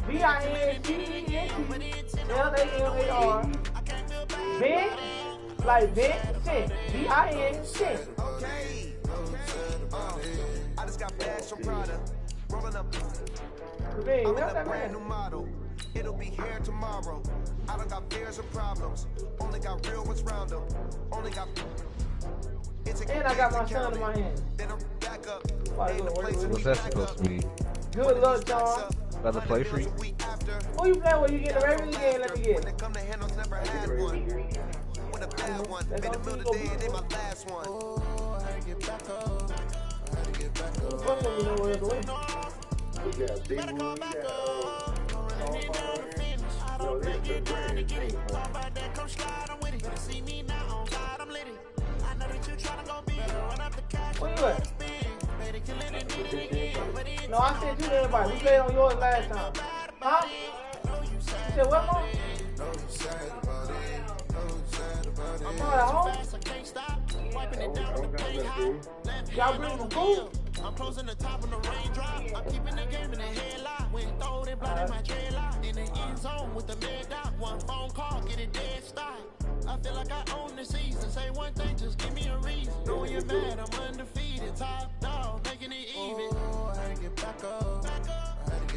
VincentLamar. Vin, like Vincent. Vincent. I just got bags from Prada. Rolling up. Vin, I'm that's a that brand man. new model. It'll be here tomorrow. I don't got fears or problems. Only got real ones round them. Only got. And I got my son in my hand. Then I'm back up. What's that supposed to mean? Good luck, John. About to play for you? Who you playing with? You get the Ravens again? Let me get it. Come to handles, never had one. With a bad one. Made the middle today and they my last one. Oh, I had to get back up. I had to get back up. Better go back up. Running down the finish. I don't break it down to get it. Talk about that, come slide, I'm with it. Better see me now, on God, I'm lit it. I know that you tryna go big. Run up the cash. Where you at? No, I said you to everybody. We played on yours last time. Huh? You said what, Mom? I'm not at home. Y'all bring some food? I'm closing the top of the raindrop. I'm keeping the game in the headlock. When throw it, blood in my dreadlock. In the end zone with the mid dot. One phone call, get it dead stop. I feel like I own the season. Say one thing, just give me a reason. Know you're mad, I'm undefeated. Top dog, making it even. Oh, I had to get back up.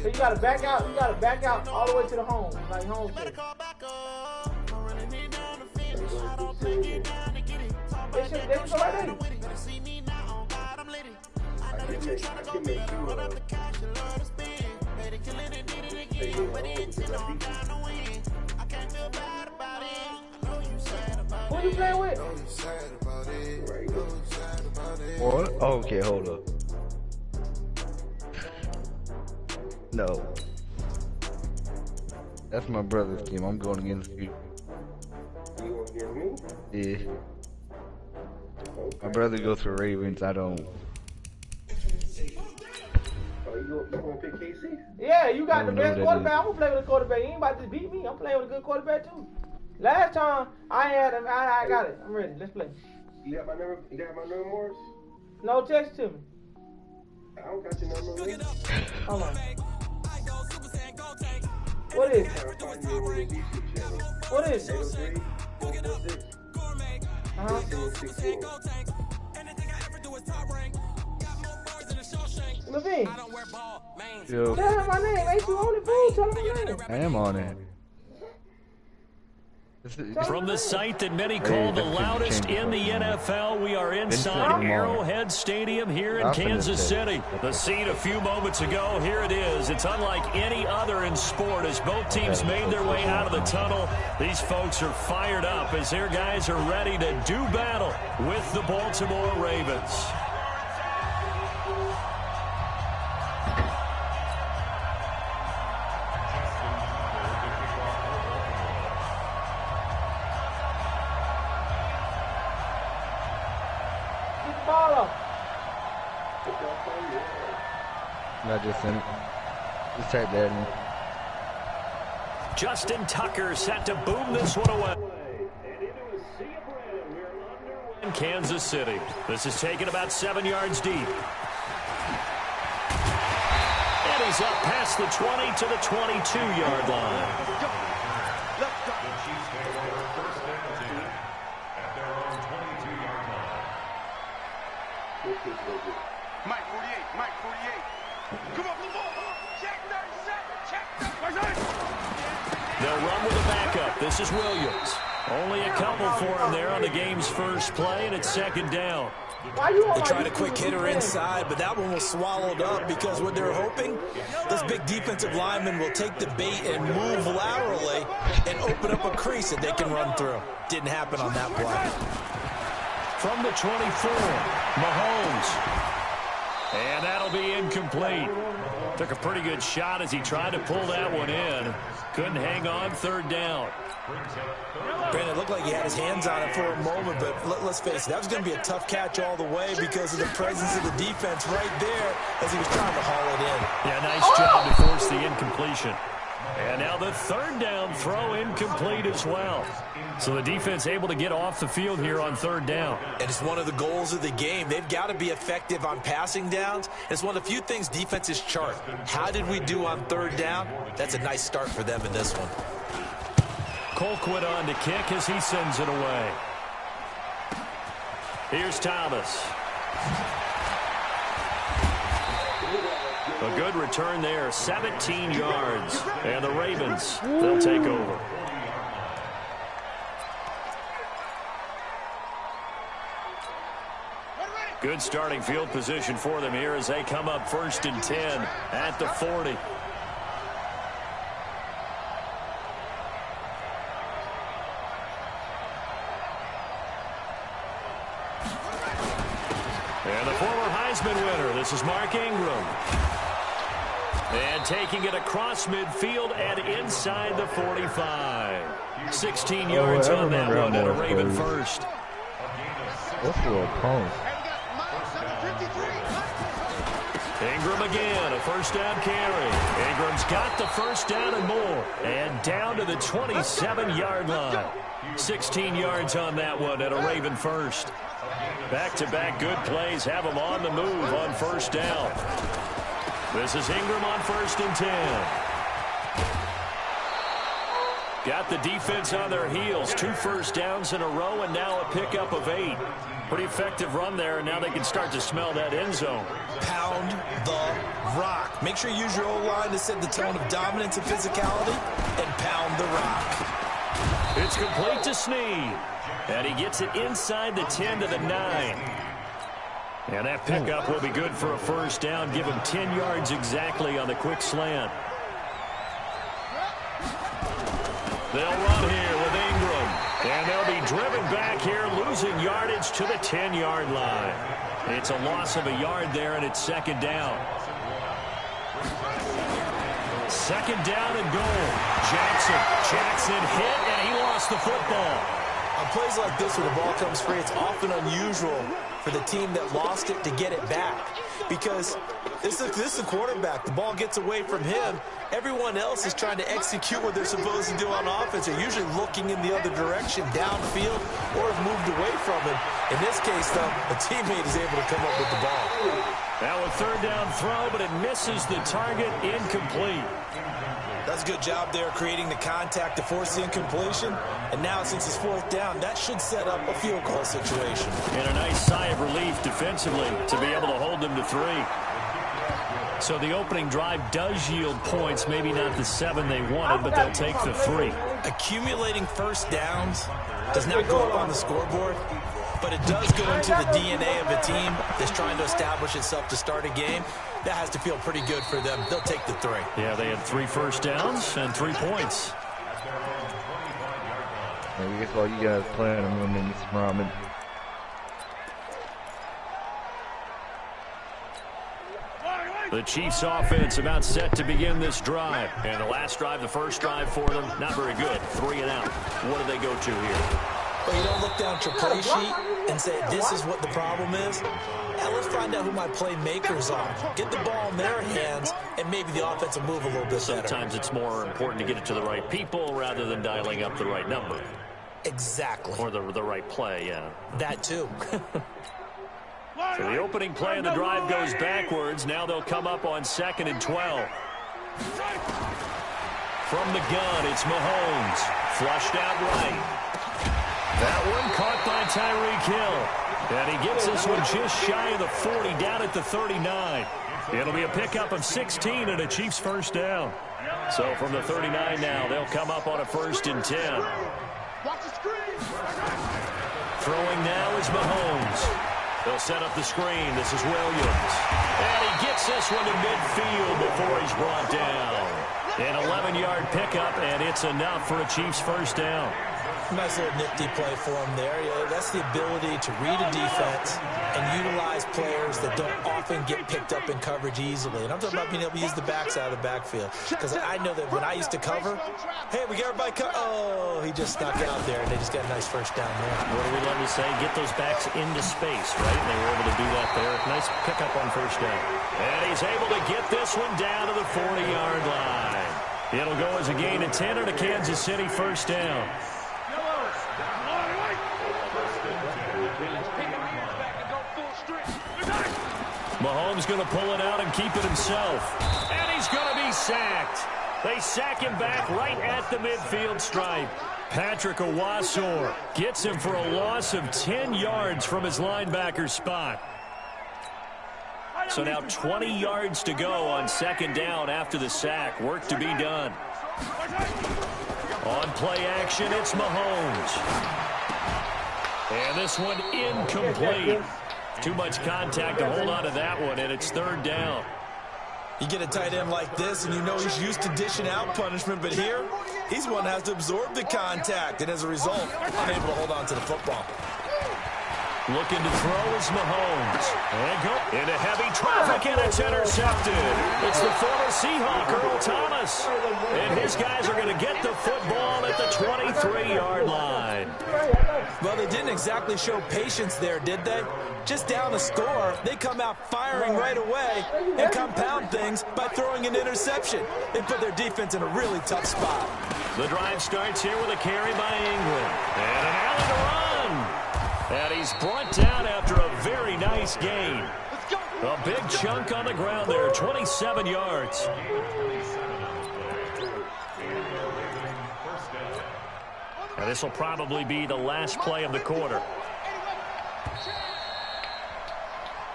So you gotta back out. You gotta back out all the way to the home, like home. You better call back up. I'm running it down the finish. I don't break it down to get it. Talk about that, come slide, I'm with it. Better see me now, on God, I'm lit it. I know that you tryna go big. Run up the cash, you love to spend. Better kill it and did it again. But the intent on down to win. I can't feel bad about it. I know you sad about it. Who you playing with? What? Oh, okay, hold up. No. That's my brother's team. I'm going against you. You going against me? Yeah. My brother goes for Ravens. I don't. Oh, you gonna pick KC? Yeah, you got the know best who that quarterback. is. I'm gonna play with a quarterback. You ain't about to beat me. I'm playing with a good quarterback too. Last time I had him, I got it. I'm ready. Let's play. You got my number? You got my number, Morris? No, text to me. I don't got your number. Man. Hold on. What is it? What is it? 803-446. Levine. Yo, Tell him my name. Ain't you on the food? Tell him my name. I am on it. From the site that many call the loudest in the NFL, we are inside Arrowhead Stadium here in Kansas City. The scene a few moments ago, here it is. It's unlike any other in sport as both teams made their way out of the tunnel. These folks are fired up as their guys are ready to do battle with the Baltimore Ravens. Not just him. Just type that in. Justin Tucker set to boom this one away. In Kansas City. This is taken about 7 yards deep. And he's up past the 20 to the 22-yard line. Mike 48, Mike 48. Come on, check 37, check 37. They'll run with a backup. This is Williams. Only a couple for him there on the game's first play, and it's second down. They tried a quick hitter inside, but that one was swallowed up because what they're hoping, this big defensive lineman will take the bait and move laterally and open up a crease that they can run through. Didn't happen on that play. From the 24, Mahomes. And that'll be incomplete. Took a pretty good shot as he tried to pull that one in. Couldn't hang on, third down. Brandon, it looked like he had his hands on it for a moment, but let's face it, that was going to be a tough catch all the way because of the presence of the defense right there as he was trying to haul it in. Yeah, nice job to force the incompletion. And now the third down throw incomplete as well. So the defense able to get off the field here on third down. And it's one of the goals of the game. They've got to be effective on passing downs. It's one of the few things defenses chart. How did we do on third down? That's a nice start for them in this one. Colquitt on to kick as he sends it away. Here's Thomas. A good return there, 17 yards. And the Ravens, they'll take over. Good starting field position for them here as they come up 1st and 10 at the 40. And the former Heisman winner, this is Mark Ingram. And taking it across midfield and inside the 45. 16 yards on that one at a Raven first. What's your opponent? Ingram again, a first down carry. Ingram's got the first down and more. And down to the 27-yard line. 16 yards on that one at a Raven first. Back-to-back good plays have them on the move on first down. This is Ingram on 1st and 10. Got the defense on their heels. 2 first downs in a row and now a pickup of 8. Pretty effective run there, and now they can start to smell that end zone. Pound the rock. Make sure you use your O-line to set the tone of dominance and physicality, and pound the rock. It's complete to Snead, and he gets it inside the 10 to the 9. And that pickup will be good for a first down. Give him 10 yards exactly on the quick slant. They'll run here with Ingram. And they'll be driven back here, losing yardage to the 10-yard line. It's a loss of a yard there, and it's 2nd down. 2nd down and goal. Jackson hit, and he lost the football. On plays like this where the ball comes free, it's often unusual for the team that lost it to get it back. Because this is a quarterback. The ball gets away from him. Everyone else is trying to execute what they're supposed to do on offense. They're usually looking in the other direction, downfield, or have moved away from him. In this case, though, a teammate is able to come up with the ball. Now a 3rd down throw, but it misses the target, incomplete. That's a good job there creating the contact to force the incompletion. And now, since it's 4th down, that should set up a field goal situation. And a nice sigh of relief defensively to be able to hold them to 3. So the opening drive does yield points, maybe not the 7 they wanted, but they'll take the 3. Accumulating first downs does not go up on the scoreboard, but it does go into the DNA of a team that's trying to establish itself to start a game. That has to feel pretty good for them. They'll take the 3. Yeah, they had 3 first downs and 3 points. I guess while you guys playing, I'm going to make some ramen. The Chiefs offense about set to begin this drive. And the last drive, the first drive for them, not very good. 3 and out. What do they go to here? Well, you don't look down at your play sheet and say, this is what the problem is. Now let's find out who my playmakers are. Get the ball in their hands, and maybe the offense will move a little bit better. Sometimes it's more important to get it to the right people rather than dialing up the right number. Exactly. Or the right play, yeah. That too. So the opening play of the drive goes backwards. Now they'll come up on 2nd and 12. From the gun, it's Mahomes. Flushed out right. That one caught by Tyreek Hill. And he gets this one just shy of the 40, down at the 39. It'll be a pickup of 16 and a Chiefs first down. So from the 39 now, they'll come up on a 1st and 10. Throwing now is Mahomes. They'll set up the screen. This is Williams. And he gets this one to midfield before he's brought down. An 11-yard pickup, and it's enough for a Chiefs first down. Nice little nifty play for him there. Yeah, that's the ability to read a defense and utilize players that don't often get picked up in coverage easily. And I'm talking about being able to use the backside of the backfield. Because I know that when I used to cover, hey, we got everybody cut. Oh, he just snuck out there, and they just got a nice first down there. What do we love to say? Get those backs into space, right? And they were able to do that there. Nice pickup on first down. And he's able to get this one down to the 40-yard line. It'll go as a gain of 10 and a Kansas City first down. Mahomes going to pull it out and keep it himself. And he's going to be sacked. They sack him back right at the midfield stripe. Patrick Owasor gets him for a loss of 10 yards from his linebacker spot. So now 20 yards to go on second down after the sack. Work to be done. On play action, it's Mahomes. And this one incomplete. Too much contact to hold on to that one, and it's third down. You get a tight end like this, and you know he's used to dishing out punishment, but here, he's one that has to absorb the contact, and as a result, unable to hold on to the football. Looking to throw is Mahomes. And go into heavy traffic, and it's intercepted. It's the former Seahawk, Earl Thomas. And his guys are going to get the football at the 23-yard line. Well, they didn't exactly show patience there, did they? Just down a score, they come out firing right away and compound things by throwing an interception. They put their defense in a really tough spot. The drive starts here with a carry by Ingram. And an alley to run. And he's brought down after a very nice gain. A big chunk on the ground there, 27 yards. And this will probably be the last play of the quarter.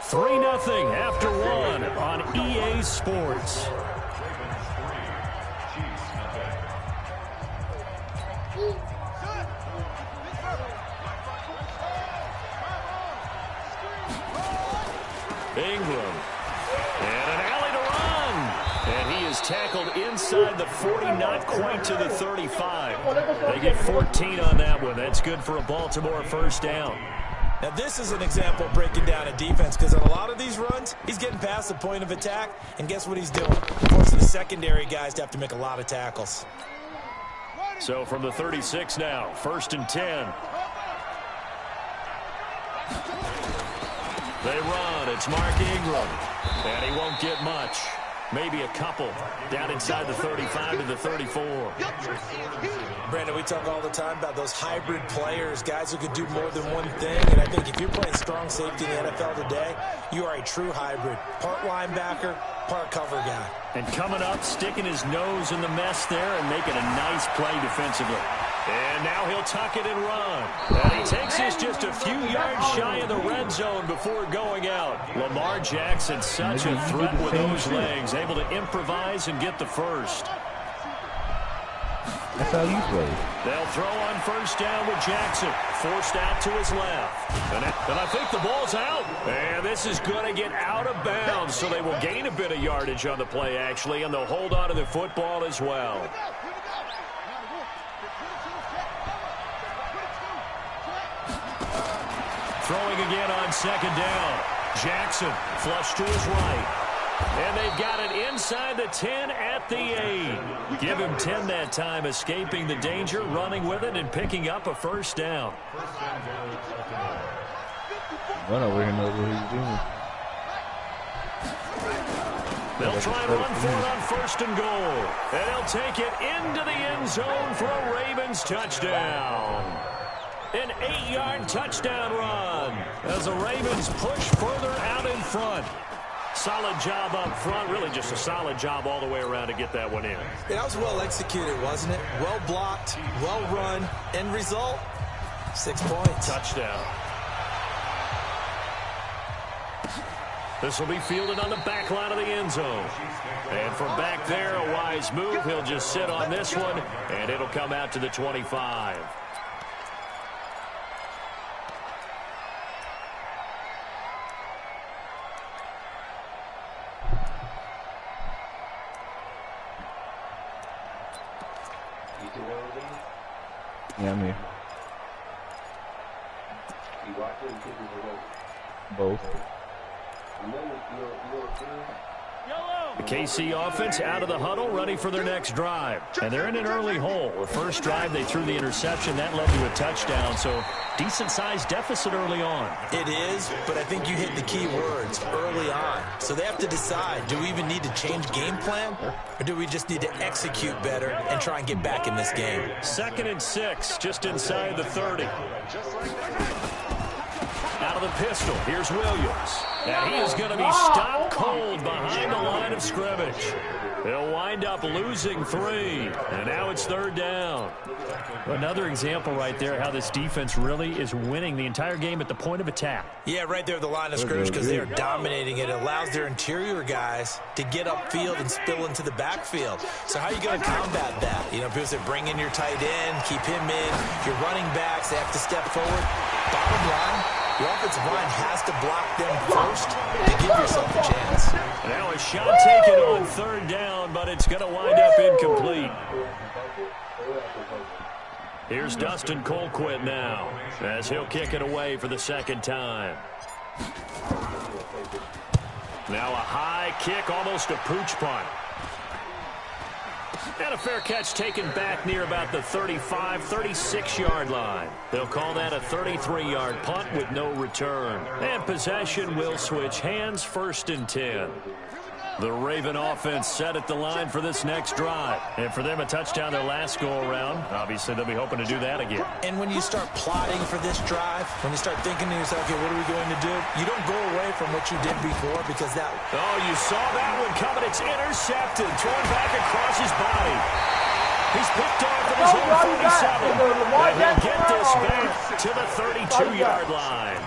3-0 after one on EA Sports. Ingram. And an alley to run. And he is tackled inside the 40, not quite to the 35. They get 14 on that one. That's good for a Baltimore first down. Now, this is an example of breaking down a defense, because on a lot of these runs, he's getting past the point of attack, and guess what he's doing? Forcing the secondary guys to have to make a lot of tackles. So from the 36 now, 1st and 10. They run. It's Mark Ingram. And he won't get much. Maybe a couple. Down inside the 35 to the 34. Brandon, we talk all the time about those hybrid players, guys who can do more than one thing. And I think if you're playing strong safety in the NFL today, you are a true hybrid. Part linebacker, part cover guy. And coming up, sticking his nose in the mess there and making a nice play defensively. And now he'll tuck it and run. And he takes this just a few yards shy of the red zone before going out. Lamar Jackson, such a threat with those legs, able to improvise and get the first. That's how you play. They'll throw on first down with Jackson. Forced out to his left. And I think the ball's out. And this is going to get out of bounds, so they will gain a bit of yardage on the play, actually, and they'll hold on to the football as well. Throwing again on second down. Jackson flush to his right. And they've got it inside the 10 at the 8. Give him 10 that time, escaping the danger, running with it, and picking up a first down. Run over here knows what he's doing. They'll try and run for it on 1st and goal. And they'll take it into the end zone for a Ravens touchdown. An 8-yard touchdown run as the Ravens push further out in front. Solid job up front, really just a solid job all the way around to get that one in. That was well executed, wasn't it? Well blocked, well run. End result, 6 points. Touchdown. This will be fielded on the back line of the end zone. And from back there, a wise move. He'll just sit on this one, and it'll come out to the 25. Yeah, I'm here. You watching? Both. You know what The KC offense out of the huddle, ready for their next drive. And they're in an early hole. The first drive, they threw the interception. That led to a touchdown, so decent-sized deficit early on. It is, but I think you hit the key words, early on. So they have to decide, do we even need to change game plan, or do we just need to execute better and try and get back in this game? 2nd and 6, just inside the 30. Out of the pistol, here's Williams. And he is going to be stopped cold behind the line of scrimmage. They'll wind up losing 3, and now it's 3rd down. Another example right there how this defense really is winning the entire game at the point of attack. Yeah, right there at the line of scrimmage because they are dominating it. It allows their interior guys to get upfield and spill into the backfield. So how are you going to combat that? You know, people say bring in your tight end, keep him in. Your running backs, they have to step forward. Bottom line, your offensive line has to block them first to give yourself a chance. Now a shot taken on 3rd down, but it's going to wind up incomplete. Here's Dustin Colquitt now, as he'll kick it away for the 2nd time. Now a high kick, almost a pooch punt. And a fair catch taken back near about the 35, 36-yard line. They'll call that a 33-yard punt with no return. And possession will switch hands, 1st and 10. The Raven offense set at the line for this next drive. And for them, a touchdown their last go-around. Obviously, they'll be hoping to do that again. And when you start plotting for this drive, when you start thinking to yourself, okay, what are we going to do? You don't go away from what you did before because that... Oh, you saw that one coming. It's intercepted. Thrown back across his body. He's picked off at his own 47. And he'll get this back to the 32-yard line.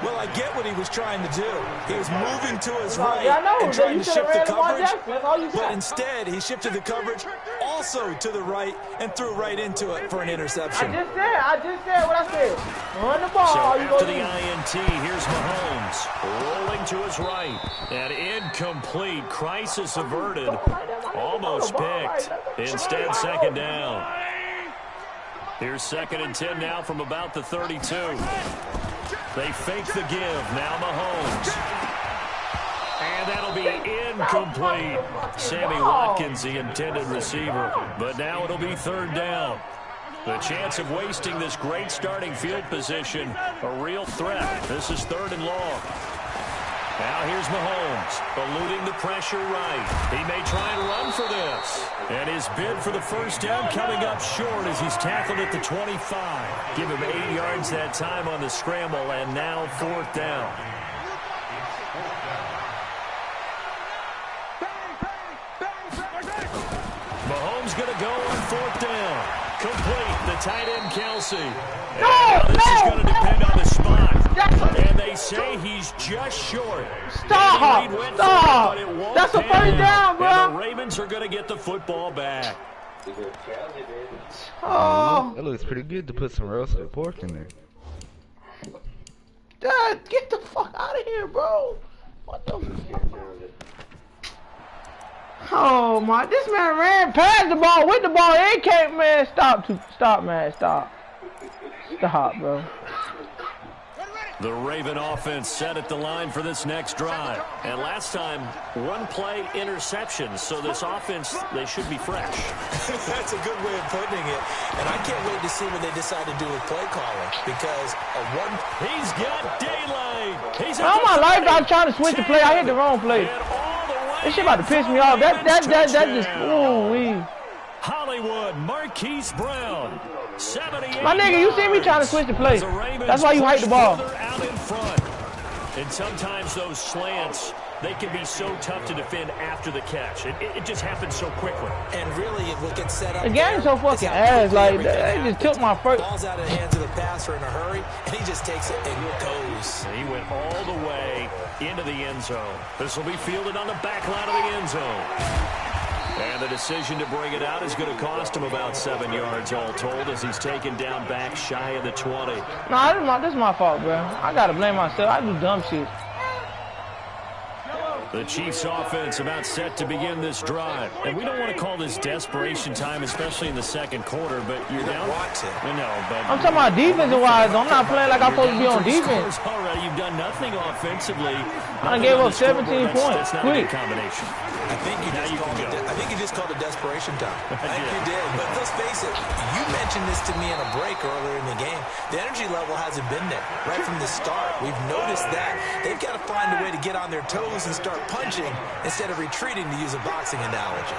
Well, I get what he was trying to do. He was moving to his right and trying to shift the coverage, but instead he shifted the coverage also to the right and threw right into it for an interception. I just said what I said. Run the ball. So after the INT, here's Mahomes rolling to his right. And incomplete. Crisis averted. Almost picked. Instead, 2nd down. Here's 2nd and 10 now from about the 32. They fake the give. Now Mahomes. And that'll be incomplete. Sammy Watkins, the intended receiver. But now it'll be 3rd down. The chance of wasting this great starting field position, a real threat. This is 3rd and long. Now here's Mahomes, eluding the pressure right. He may try and run for this. And his bid for the 1st down coming up short as he's tackled at the 25. Give him 8 yards that time on the scramble, and now 4th down. Mahomes going to go on 4th down. Complete, the tight end, Kelsey. And this is going to depend on the spot. And they say he's just short. Stop! Stop! That's a 1st down, bro. And the Ravens are going to get the football back. Oh. That looks pretty good to put some roasted pork in there. Dad, get the fuck out of here, bro. What the fuck? Oh my, this man ran past the ball with the ball and came, man. Stop, man, stop. Stop, bro. The Raven offense set at the line for this next drive. And last time, 1 play interceptions. So this offense, they should be fresh. That's a good way of putting it. And I can't wait to see what they decide to do with play calling. Because he's got daylight. He's all my life I was trying to switch the play. I hit the wrong play. This shit about to piss me off. That just, ooh-wee. Hollywood, Marquise Brown. My nigga, you see me trying to switch the play. That's why you hate the ball. Out in front. And sometimes those slants, they can be so tough to defend after the catch. It just happens so quickly. And really, it will get set up. The game's so fucking ass. Like, they just took my first. Ball's out of the hands of the passer in a hurry, and he just takes it and goes. He went all the way into the end zone. This will be fielded on the back line of the end zone. And the decision to bring it out is going to cost him about 7 yards all told as he's taken down back shy of the 20. Nah, this is my fault, bro. I got to blame myself. I do dumb shit. The Chiefs offense about set to begin this drive. And we don't want to call this desperation time, especially in the second quarter, but you're down. But I'm talking about defensive-wise. I'm not playing like I'm supposed to be on defense. Already, you've done nothing offensively. I gave up 17 points. That's not a good combination. I think you just called it desperation time. I think you did. But let's face it, you mentioned this to me in a break earlier in the game. The energy level hasn't been there right from the start. We've noticed that. They've got to find a way to get on their toes and start punching instead of retreating, to use a boxing analogy.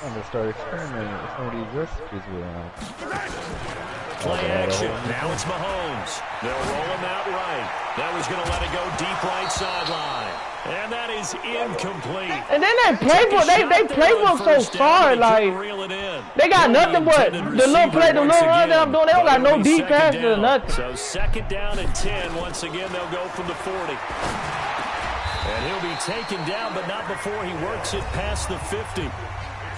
I'm going to start experimenting with some of these recipes we're on. Play action. Now it's Mahomes. They'll roll him out right. That was going to let it go deep right sideline. And that is incomplete. And then that playbook, they playbook so sorry, like they got nothing but the little play, the little run that I'm doing. They don't got no deep passes or nothing. So second down and 10. Once again, they'll go from the 40. And he'll be taken down, but not before he works it past the 50.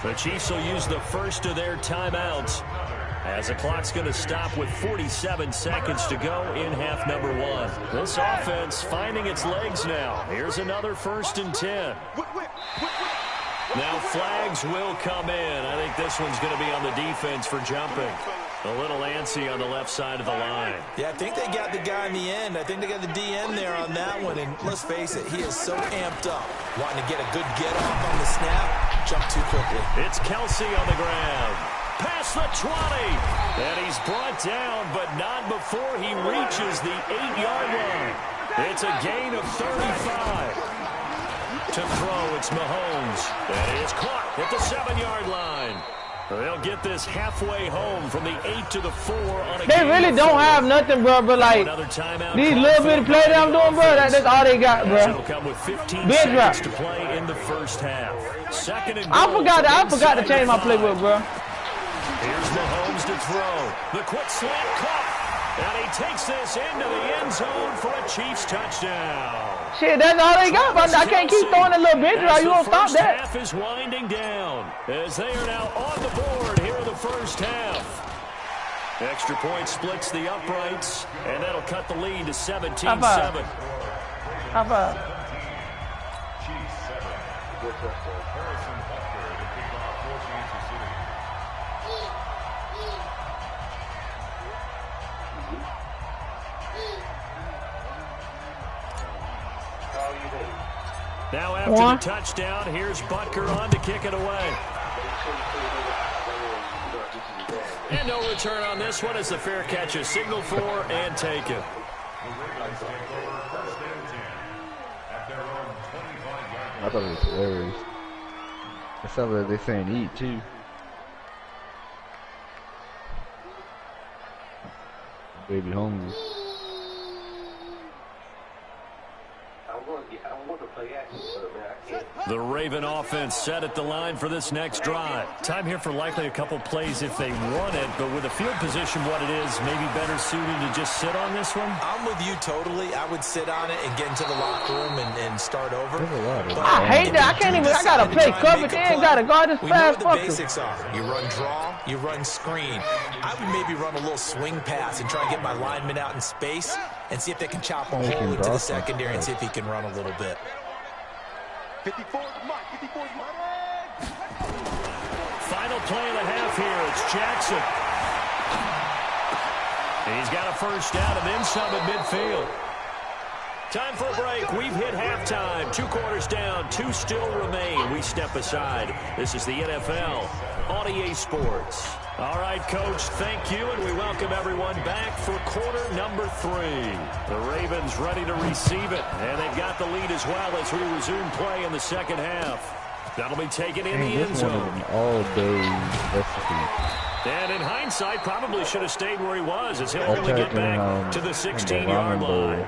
The Chiefs will use the first of their timeouts, as the clock's going to stop with 47 seconds to go in half number one. This offense finding its legs now. Here's another 1st and 10. Now flags will come in. I think this one's going to be on the defense for jumping. A little antsy on the left side of the line. Yeah, I think they got the guy in the end. I think they got the DN there on that one. And let's face it, he is so amped up, wanting to get a good get off on the snap, jump too quickly. It's Kelsey on the ground. Past the 20. And he's brought down, but not before he reaches the 8-yard line. It's a gain of 35. To throw, it's Mahomes. And he is caught at the 7-yard line. They'll get this halfway home from the 8 to the 4 on a They really don't have nothing, bro, but like these little bit of play that I'm doing, bro, that's all they got, bro. It'll come with 15 seconds to play in the first half. Second and goal. I forgot to change my playbook, bro. Here's Mahomes to throw. The quick slant caught. And he takes this into the end zone for a Chiefs touchdown. Shit, that's all they got, but I can't keep throwing a little bit, or you won't stop that. Half is winding down as they are now on the board here in the first half. Extra point splits the uprights, and that'll cut the lead to 17-7. High five. Now after the touchdown, here's Butker on to kick it away. And no return on this one as the fair catch is signaled for and taken. I thought it was hilarious. It sounds like they're saying eat too. Baby hungry. The Raven offense set at the line for this next drive. Time here for likely a couple plays if they want it, but with the field position what it is, maybe better suited to just sit on this one? I'm with you totally. I would sit on it and get into the locker room and start over. I hate that. I can't even. I gotta play coverage and gotta guard this fast fucker. The basics are. You run draw, you run screen. I would maybe run a little swing pass and try and get my lineman out in space and see if they can chop a hole into the secondary and see if he can run a little bit. 54 Mike, 54 Mike. Final play of the half here. It's Jackson. He's got a first down and then some at midfield. Time for a break. We've hit halftime. 2 quarters down. 2 still remain. We step aside. This is the NFL on EA Sports. All right, Coach, thank you, and we welcome everyone back for quarter number 3. The Ravens ready to receive it, and they've got the lead as well as we resume play in the second half. That'll be taken in the end zone. All-day recipe. And in hindsight, probably should have stayed where he was as he'll only get back to the 16-yard line.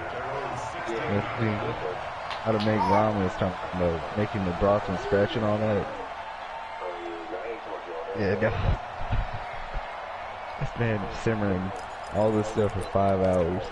How to make ramen is talking about making the broth and scratch and all that. Yeah, this man simmering all this stuff for 5 hours.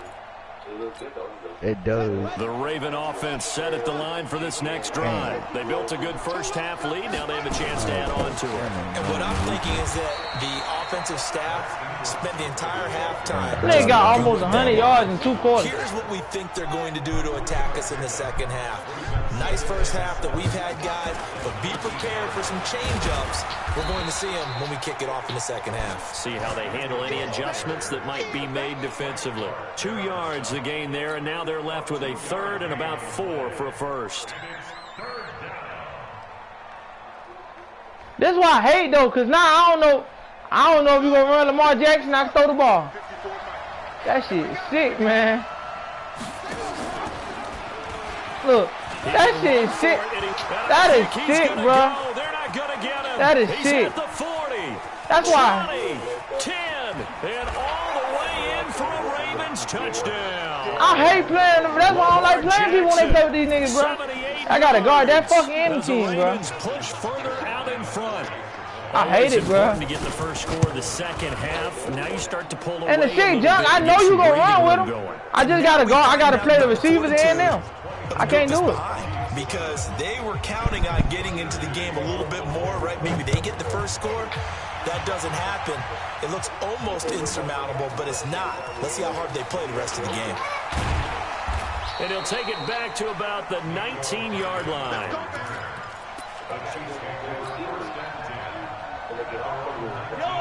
It does. The Raven offense set at the line for this next drive. They built a good first-half lead. Now they have a chance to add on to it. And what I'm thinking is that the offensive staff spent the entire halftime. They got almost 100 yards in 2 quarters. Here's what we think they're going to do to attack us in the second half. Nice first half that we've had, guys, but be prepared for some change-ups. We're going to see them when we kick it off in the second half. See how they handle any adjustments that might be made defensively. 2 yards the gain there, and now they're left with a third and about 4 for a first. That's why I hate though, cause now I don't know if you're gonna run Lamar Jackson. I can throw the ball. That shit is sick, man. Look, that shit is sick. That is sick, bro. That is sick. That's why. 10 and all the way in for a Ravens touchdown. I hate playing them. That's why I don't like playing people when they play with these niggas, bro. I gotta guard that fucking enemy team, bro. Push further out in front. I hate it, bro. To get the first score of the second half. Now you start to pull away. And the shit, John, I know you gonna run with them. I just gotta guard. I gotta play the receivers and them. I can't do it. Because they were counting on getting into the game a little bit more, right? Maybe they get the first score. That doesn't happen. It looks almost insurmountable, but it's not. Let's see how hard they play the rest of the game. And he'll take it back to about the 19-yard line.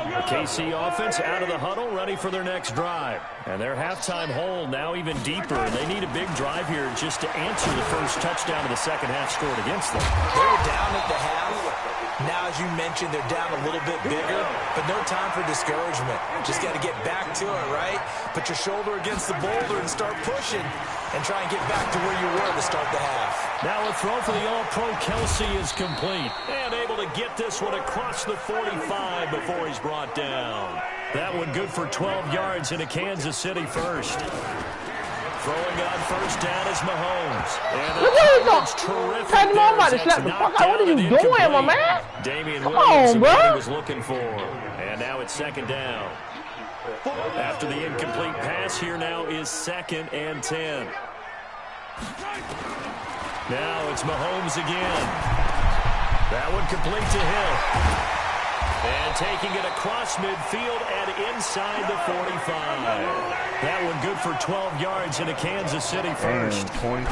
The KC offense out of the huddle, ready for their next drive. And their halftime hole now even deeper. And they need a big drive here just to answer the first touchdown of the second half scored against them. They were down at the half. Now, as you mentioned, they're down a little bit bigger, but no time for discouragement. Just got to get back to it, right? Put your shoulder against the boulder and start pushing and try and get back to where you were to start the half. Now a throw for the All-Pro Kelsey is complete. And able to get this one across the 45 before he's brought down. That one good for 12 yards into Kansas City first. Throwing on first down is Mahomes. Look at him. Terrific. I'm about to slap the fuck out. What are you doing, my man? Damian Come Williams on, bro. was looking for. And now it's second down. After the incomplete pass, here now is 2nd and 10. Now it's Mahomes again. That one complete to Hill. And taking it across midfield and inside the 45. That one good for 12 yards into Kansas City first. 24.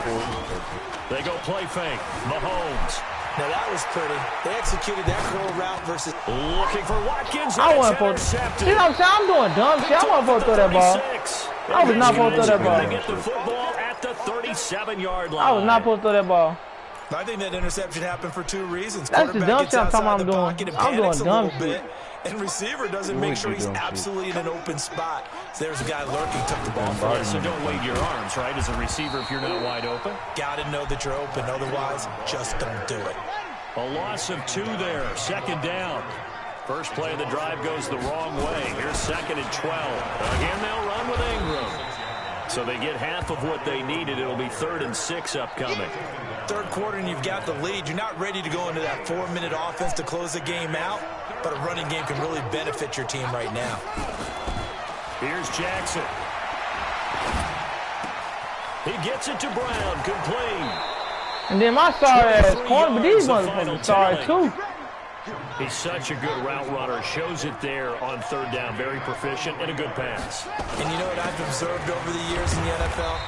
They go play fake. Mahomes. Now that was pretty. They executed that curl route versus Looking for Watkins. I want to see what I'm saying? I'm doing dumb shit. I want to throw that ball. I was not supposed to throw that ball. They get the football at the 37-yard line. I was not supposed to throw that ball. I think that interception happened for 2 reasons. That's the dumb shit I'm talking about I'm doing dumb shit. And receiver doesn't make sure he's absolutely in an open spot. So there's a guy lurking, took the ball from him. So don't wave your arms, right, as a receiver if you're not wide open? Got to know that you're open. Otherwise, just don't do it. A loss of 2 there. Second down. First play of the drive goes the wrong way. Here's 2nd and 12. Again, they'll run with Ingram. So they get half of what they needed. It'll be 3rd and 6 upcoming. Third quarter and you've got the lead. You're not ready to go into that 4-minute offense to close the game out, but a running game can really benefit your team right now. Here's Jackson. He gets it to Brown, complete. And then my sorry ass corner, but these motherfuckers sorry too. He's such a good route runner. Shows it there on 3rd down. Very proficient and a good pass. And you know what I've observed over the years in the NFL?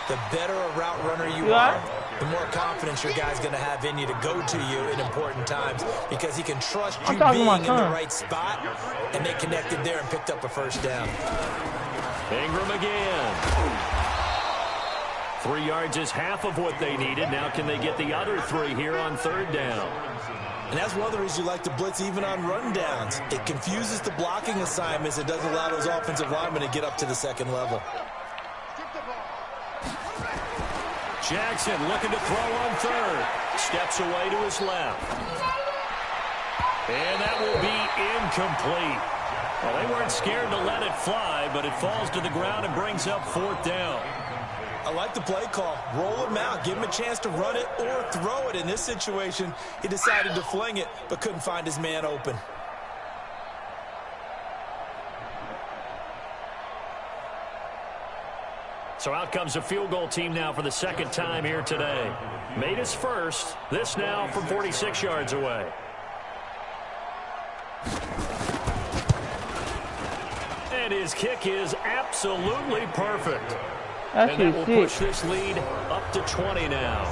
The better a route runner you are, the more confidence your guy's going to have in you to go to you in important times because he can trust you being in the right spot, and they connected there and picked up a first down. Ingram again. 3 yards is half of what they needed. Now can they get the other 3 here on 3rd down? And that's one of the reasons you like to blitz even on rundowns. It confuses the blocking assignments. It doesn't allow those offensive linemen to get up to the 2nd level. Jackson looking to throw on 3rd. Steps away to his left. And that will be incomplete. Well, they weren't scared to let it fly, but it falls to the ground and brings up 4th down. I like the play call. Roll him out. Give him a chance to run it or throw it. In this situation, he decided to fling it, but couldn't find his man open. So out comes a field goal team now for the second time here today. Made his first. This now from 46 yards away. And his kick is absolutely perfect. And that will push this lead up to 20 now.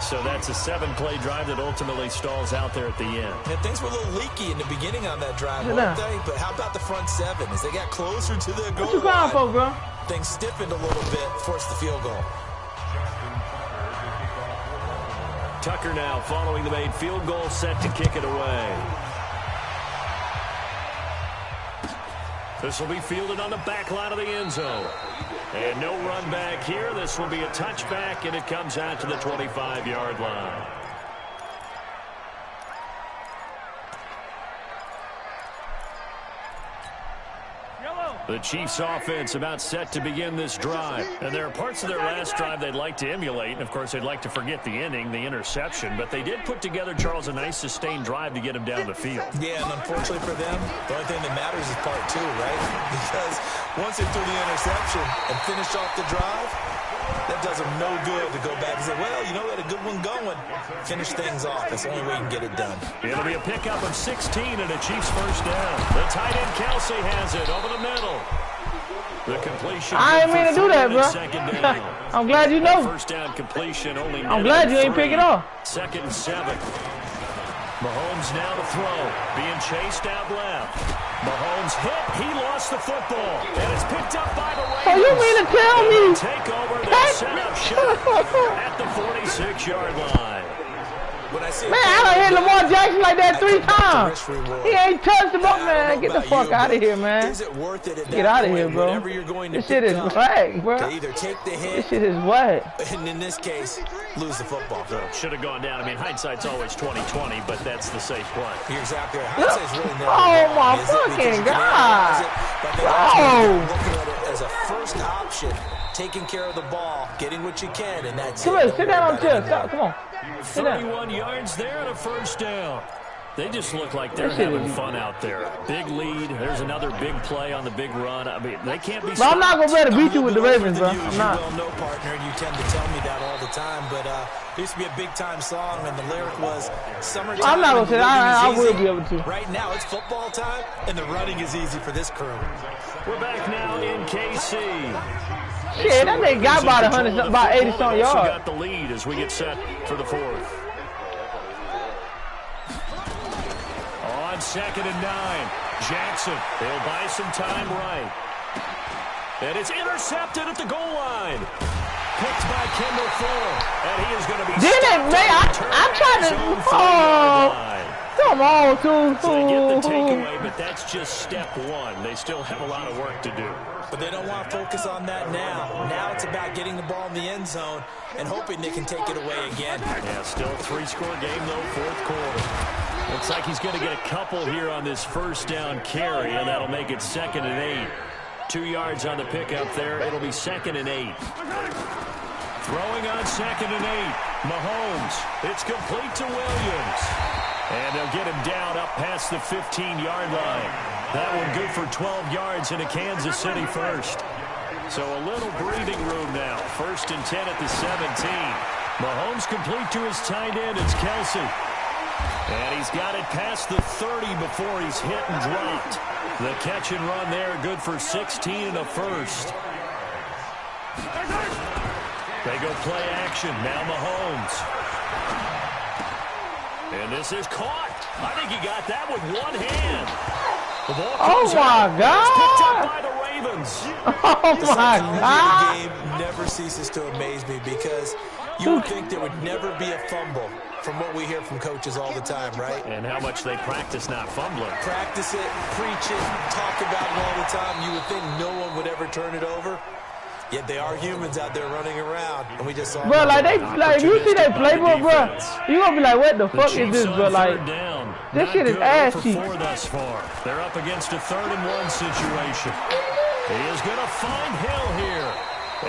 So that's a 7-play drive that ultimately stalls out there at the end. Yeah, things were a little leaky in the beginning on that drive, weren't they? But how about the front seven? As they got closer to the goal line, for, bro? Things stiffened a little bit, forced the field goal. Tucker now following the made field goal, set to kick it away. This will be fielded on the back line of the end zone. And no run back here. This will be a touchback, and it comes out to the 25-yard line. The Chiefs offense about set to begin this drive. And there are parts of their last drive they'd like to emulate. And, of course, they'd like to forget the ending, the interception. But they did put together, Charles, a nice sustained drive to get him down the field. Yeah, and unfortunately for them, the only thing that matters is part two, right? Because once they threw the interception and finished off the drive, that does them no good to go back and say, well, you know, we had a good one going. Finish things off. That's the only way you can get it done. It'll be a pickup of 16 and a Chiefs first down. The tight end Kelsey has it over the middle. The completion. I ain't mean to do that, bro. I'm glad you know. First down completion only. I'm glad you ain't pick it off. 2nd and 7. Mahomes now to throw. Being chased out left. Mahomes hit. He lost the football. And it's picked up by the Ravens. Oh, you mean to tell me? Take over the setup shot at the 46-yard line. When I see man, I done hit Lamar Jackson like that 3 times. He ain't touched the ball, man. Get the fuck out of here, man. Is it worth it? Get out of here, bro. This shit is whack, bro. To either take the hit, this shit is whack. And in this case, lose the football. So should have gone down. I mean, hindsight's always 20/20, but that's the safe play. You're exactly right. Hindsight's really never oh my fucking god! Bro! Looking at it as a first option, taking care of the ball, getting what you can, and that's come it. Here, sit down on the chair. Stop. Come on. 31 yards there and a first down. They just look like they're having fun out there. Big lead. There's another big play on the big run. I mean, they can't be. But I'm not gonna be able to beat you with the Ravens, bro. I'm not. You well know, partner, and you tend to tell me that all the time. But it used to be a big time song, and the lyric was "Summertime." I'm not gonna say that. I will be able to. Right now, it's football time, and the running is easy for this crew. We're back now in KC. Shit, that nigga got about 80-something yards. Got the lead as we get set for the 4th. On 2nd and 9, Jackson. They'll buy some time right. And it's intercepted at the goal line. Picked by Kendall Fuller. And he is going to be... Didn't it, man? I'm trying to... Oh, come on, dude. So they get the takeaway, but that's just step one. They still have a lot of work to do. But they don't want to focus on that now. Now it's about getting the ball in the end zone and hoping they can take it away again. Yeah, still a 3-score game, though, 4th quarter. Looks like he's going to get a couple here on this first down carry, and that'll make it 2nd and 8. 2 yards on the pickup there. It'll be 2nd and 8. Throwing on 2nd and 8. Mahomes. It's complete to Williams. And they'll get him down up past the 15-yard line. That one good for 12 yards into Kansas City first. So a little breathing room now. 1st and 10 at the 17. Mahomes complete to his tight end. It's Kelsey. And he's got it past the 30 before he's hit and dropped. The catch and run there, good for 16 and a first. They go play action. Now Mahomes. And this is caught. I think he got that with one hand. The ball comes my God. It's picked up by the Ravens. Oh, my God. The game never ceases to amaze me because you would think there would never be a fumble from what we hear from coaches all the time, right? And how much they practice not fumbling. Practice it, preach it, talk about it all the time. You would think no one would ever turn it over. Yet they are humans out there running around, and we just saw. Bro, like if you see that playbook, bro, you gonna be like, what the fuck is this, bro? Like, this shit is ass cheap. Thus far, they're up against a 3rd and 1 situation. He is gonna find Hill here,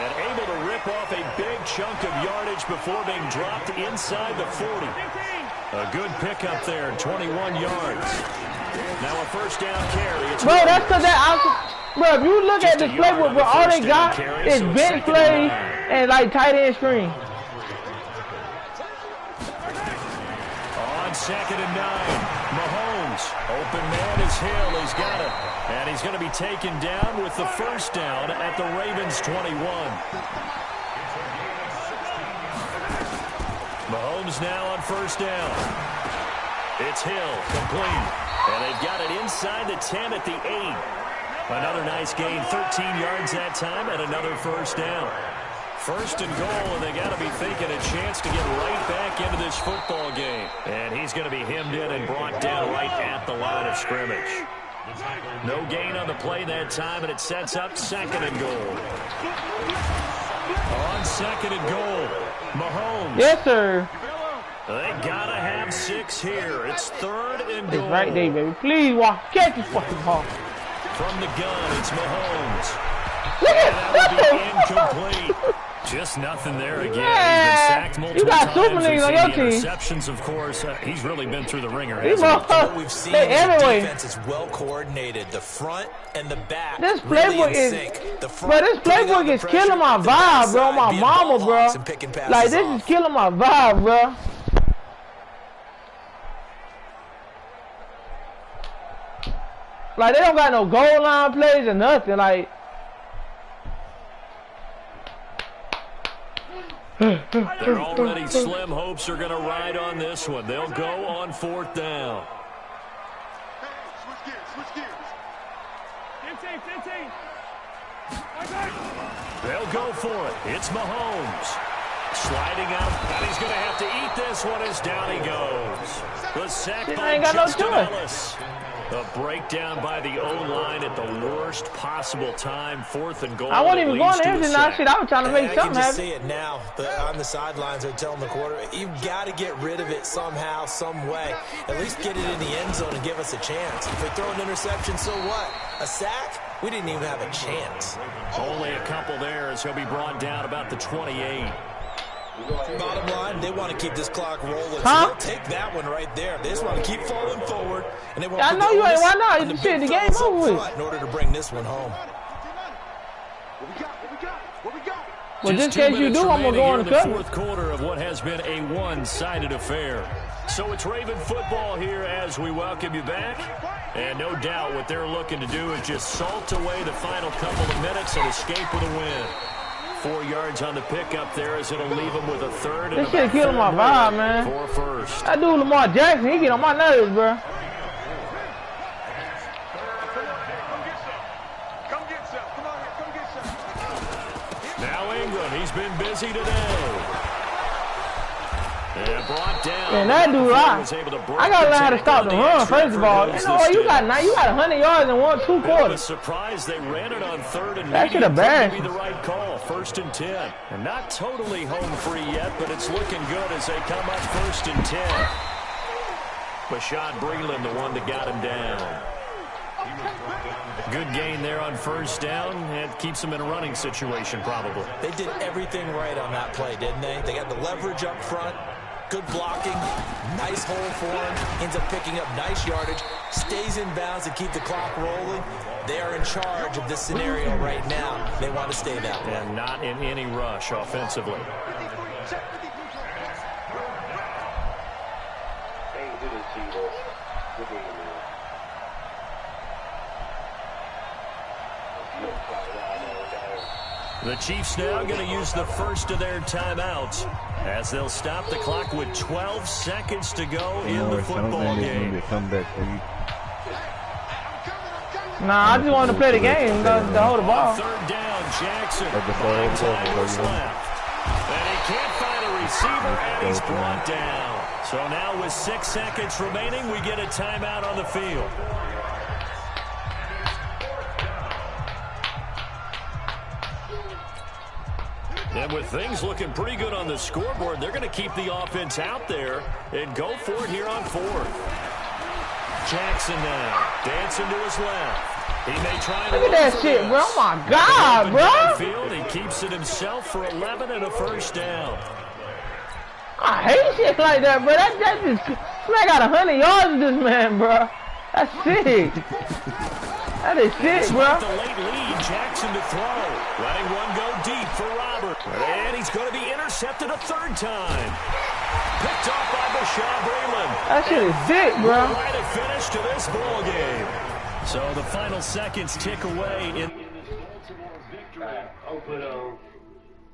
and able to rip off a big chunk of yardage before being dropped inside the 40. A good pickup there, 21 yards. Now a first down carry. It's bro, that's because bro, if you look at this playbook, bro, all they got is bench play and like tight end screen. On 2nd and 9, Mahomes. Open man is Hill. He's got it. And he's going to be taken down with the first down at the Ravens 21. Mahomes now on first down. It's Hill, complete. And they've got it inside the 10 at the 8. Another nice gain, 13 yards that time, and another first down. First and goal, and they got to be thinking a chance to get right back into this football game. And he's going to be hemmed in and brought down right at the line of scrimmage. No gain on the play that time, and it sets up 2nd and goal. On 2nd and goal, Mahomes. Yes, sir. They got to have 6 here. It's 3rd and goal. It's right there, baby. Please walk. Catch this fucking ball. From the gun, it's Mahomes. Look at that would be incomplete. Just nothing there again. Yeah. He's been sacked multiple times. You got super leagues on your team. Interceptions, of course. He's really been through the ringer. What we've seen is the defense is well coordinated. The front and the back. This playbook this playbook is killing my vibe, bro. My mama, bro. Like, this is killing my vibe, bro. Like, they don't got no goal line plays or nothing. Like, they're already slim hopes are going to ride on this one. They'll go on 4th down. Switch gears. 15. They'll go for it. It's Mahomes. Sliding out, and he's going to have to eat this one as down he goes. The sack by Justin Ellis. A breakdown by the O-line at the worst possible time. 4th and goal. I wasn't even going to him tonight. Shit, I was trying to make something happen. I can just see it now. On the sidelines, they're telling the quarterback, you've got to get rid of it somehow, some way. At least get it in the end zone and give us a chance. If they throw an interception, so what? A sack? We didn't even have a chance. Only a couple there as he'll be brought down about the 28. Bottom line, they want to keep this clock rolling. Huh? So they'll take that one right there. They just want to keep falling forward. And they want I know you ain't. Why not? You said the game over with. In order to bring this one home. What we got? Well, just in case you do, I'm going to go on the cut. 4th quarter of what has been a one-sided affair. So it's Raven football here as we welcome you back. And no doubt what they're looking to do is just salt away the final couple of minutes and escape with a win. 4 yards on the pickup there as it'll leave him with a 3rd and this shit killing my vibe, man. For first. That dude Lamar Jackson, he get on my nerves, bro. Come get some. Come on here. Come get some. Now Ingram, he's been busy today. And brought down. And that dude, I gotta learn how to stop the run. First of all, you know what? You got 100 yards in 2 quarters. Surprised they ran it on 3rd and that should have been the right call. 1st and 10, and not totally home free yet, but it's looking good as they come up 1st and 10. Bashad Breeland, the one that got him down. Good gain there on 1st down. It keeps them in a running situation, probably. They did everything right on that play, didn't they? They got the leverage up front. Good blocking, nice hole for him, ends up picking up nice yardage, stays in bounds to keep the clock rolling. They are in charge of this scenario right now. They want to stay that way. And not in any rush offensively. The Chiefs now going to use the first of their timeouts as they'll stop the clock with 12 seconds to go in the football game. Nah, I just wanted to play the game, to hold the ball. 3rd down, Jackson. 9 times left. And he can't find a receiver, and he's brought down. So now with 6 seconds remaining, we get a timeout on the field. And with things looking pretty good on the scoreboard, they're going to keep the offense out there and go for it here on 4th. Jackson now dancing to his left. He may try to look at that shit, bro. Oh my God, bro. Field, he keeps it himself for 11 and a 1st down. I hate shit like that, bro. That just, man got 100 yards of this man, bro. That's sick. That is sick, bro. The late lead, Jackson to throw. Letting one go deep for Robert. And he's going to be intercepted a third time. Picked off by Bashaw Breeland. That shit is sick, bro. Right a finish to this ball game. So the final seconds tick away in I'll put